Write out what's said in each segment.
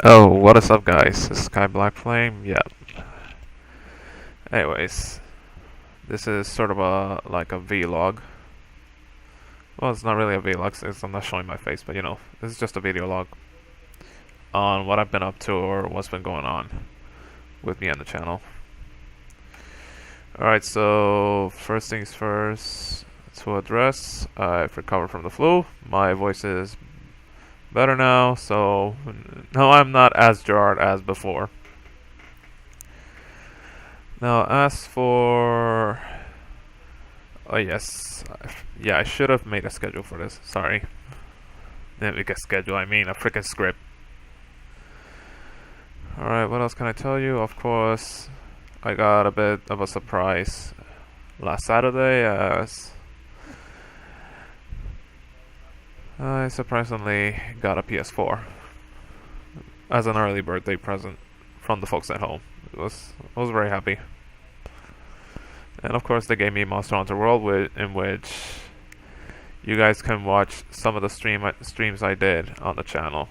Oh, what is up, guys? This is Sky Black Flame. Yeah. Anyways, this is sort of a vlog. Well, it's not really a vlog since I'm not showing my face, but this is just a video log on what I've been up to or what's been going on with me on the channel. Alright, so first things first, to address, I've recovered from the flu. My voice is better now, so no, I'm not as jarred as before. Now, as for... Oh, yes. Yeah, I should have made a schedule for this. Sorry. Didn't make a schedule, I mean a freaking script. Alright, what else can I tell you? Of course, I got a bit of a surprise last Saturday as I surprisingly got a PS4 as an early birthday present from the folks at home. I was very happy. And of course, they gave me Monster Hunter World, in which you guys can watch some of the streams I did on the channel.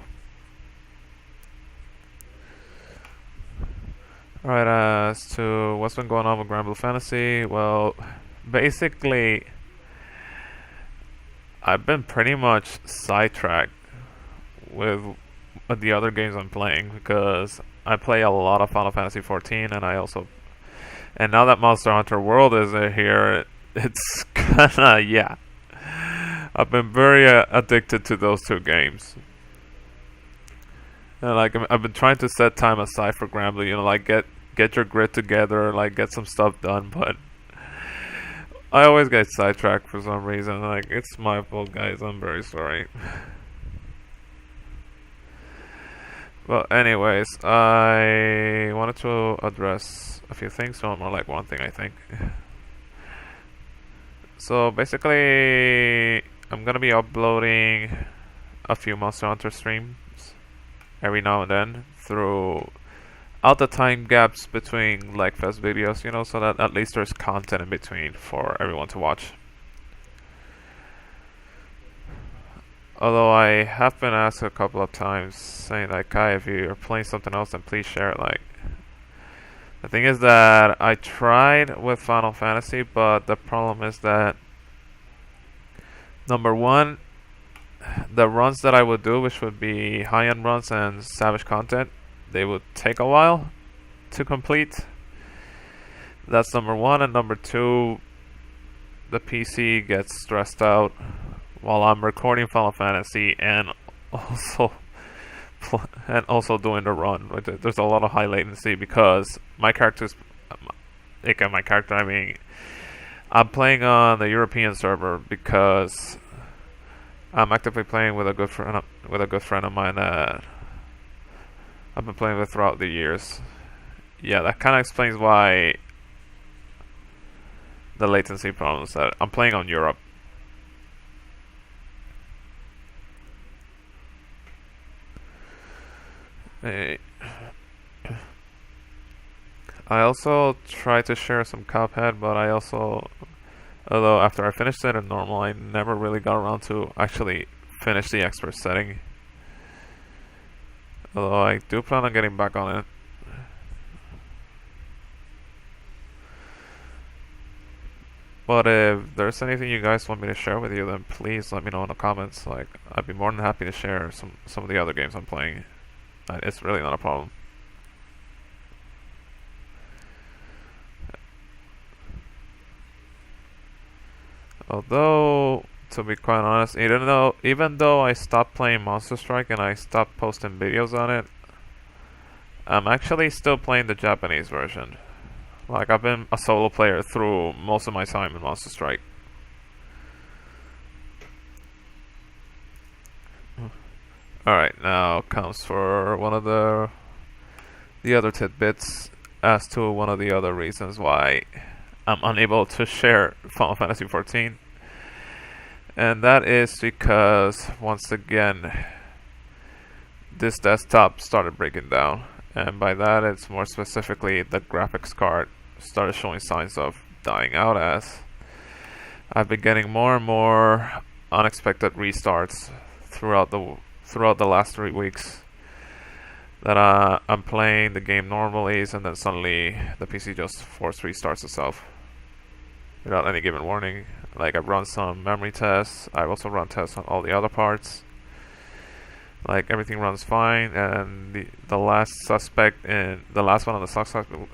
Alright, as to what's been going on with Granblue Fantasy, well, basically, I've been pretty much sidetracked with the other games I'm playing because I play a lot of Final Fantasy 14 and now that Monster Hunter World is here, it's kinda, yeah. I've been very addicted to those two games. And I've been trying to set time aside for Granblue, get your grit together, get some stuff done, but I always get sidetracked for some reason. It's my fault, guys. I'm very sorry. Well, anyways, I wanted to address a few things, or more like one thing, I think. So basically, I'm gonna be uploading a few Monster Hunter streams every now and then throughout the time gaps between Fest videos, so that at least there's content in between for everyone to watch. Although I have been asked a couple of times saying Kai, if you're playing something else, then please share it. The thing is that I tried with Final Fantasy, but the problem is that number one, the runs that I would do, which would be high-end runs and savage content, they would take a while to complete. That's number one, and number two, the PC gets stressed out while I'm recording Final Fantasy and also doing the run. There's a lot of high latency because my character's I mean, I'm playing on the European server because I'm actively playing with a good friend of mine that I've been playing with throughout the years. Yeah, that kind of explains why the latency problems. That I'm playing on Europe. I also tried to share some Cuphead, but although after I finished it in normal, I never really got around to actually finish the expert setting. Although I do plan on getting back on it. But if there's anything you guys want me to share with you, then please let me know in the comments. I'd be more than happy to share some of the other games I'm playing. It's really not a problem. Although, to be quite honest, even though I stopped playing Monster Strike and I stopped posting videos on it, I'm actually still playing the Japanese version. I've been a solo player through most of my time in Monster Strike. Alright, now comes for one of the other tidbits as to one of the other reasons why I'm unable to share Final Fantasy 14. And that is because, once again, this desktop started breaking down. And by that, it's more specifically the graphics card started showing signs of dying out, as I've been getting more and more unexpected restarts throughout the last 3 weeks. that I'm playing the game normally, and then suddenly the PC just force restarts itself without any given warning. Like, I've run some memory tests. I've also run tests on all the other parts. Like, everything runs fine, and the last one on the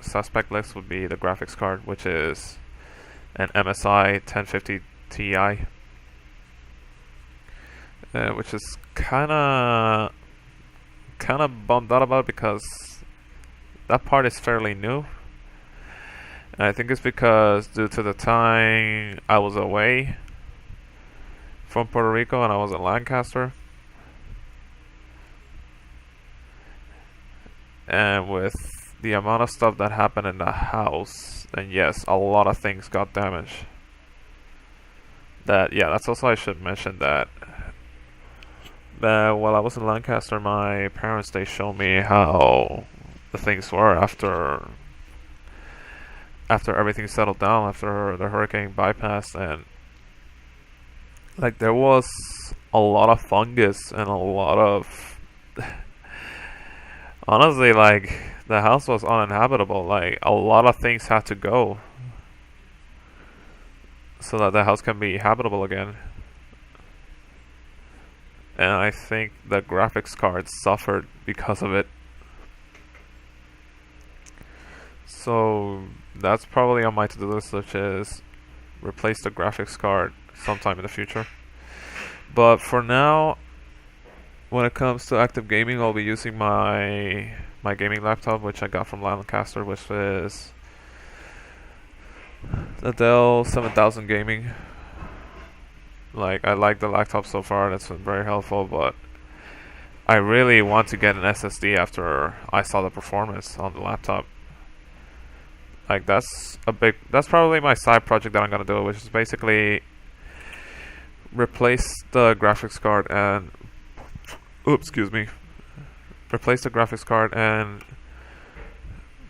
suspect list would be the graphics card, which is an MSI 1050 Ti, which is kind of bummed out about because that part is fairly new. And I think it's because due to the time I was away from Puerto Rico and I was in Lancaster, and with the amount of stuff that happened in the house, and yes, a lot of things got damaged. That's also, I should mention that while I was in Lancaster, my parents, they showed me how the things were after everything settled down, after the hurricane bypassed, and like, there was a lot of fungus and a lot of honestly, like, the house was uninhabitable. Like, a lot of things had to go so that the house can be habitable again. And I think the graphics card suffered because of it. So that's probably on my to-do list, which is replace the graphics card sometime in the future. But for now, when it comes to active gaming, I'll be using my gaming laptop, which I got from Lancaster, which is the Dell 7000 Gaming. Like, I like the laptop so far, that's been very helpful, but I really want to get an SSD after I saw the performance on the laptop. Like, that's probably my side project that I'm gonna do, which is basically replace the graphics card and replace the graphics card and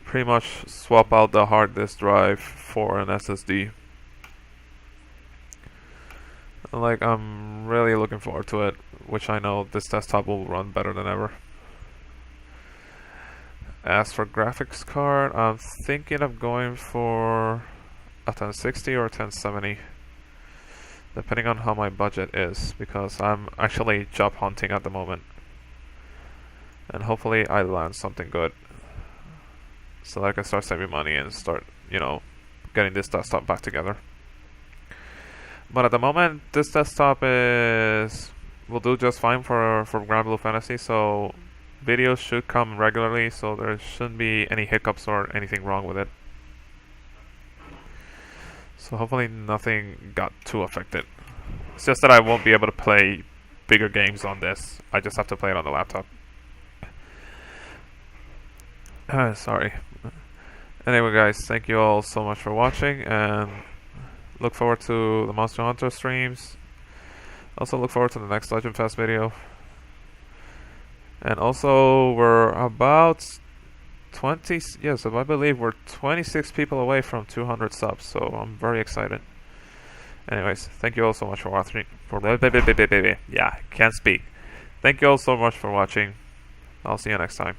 pretty much swap out the hard disk drive for an SSD. Like, I'm really looking forward to it, which I know this desktop will run better than ever. As for graphics card, I'm thinking of going for a 1060 or a 1070, depending on how my budget is, because I'm actually job hunting at the moment. And hopefully I land something good, so that I can start saving money and start, getting this desktop back together. But at the moment, this desktop will do just fine for Granblue Fantasy, so videos should come regularly, so there shouldn't be any hiccups or anything wrong with it. So hopefully nothing got too affected. It's just that I won't be able to play bigger games on this. I just have to play it on the laptop. Sorry. Anyway, guys, thank you all so much for watching, and look forward to the Monster Hunter streams. Also look forward to the next Legend Fest video. And also, we're about 20, yes, I believe we're 26 people away from 200 subs, so I'm very excited. Anyways, thank you all so much for watching. Yeah, can't speak. Thank you all so much for watching. I'll see you next time.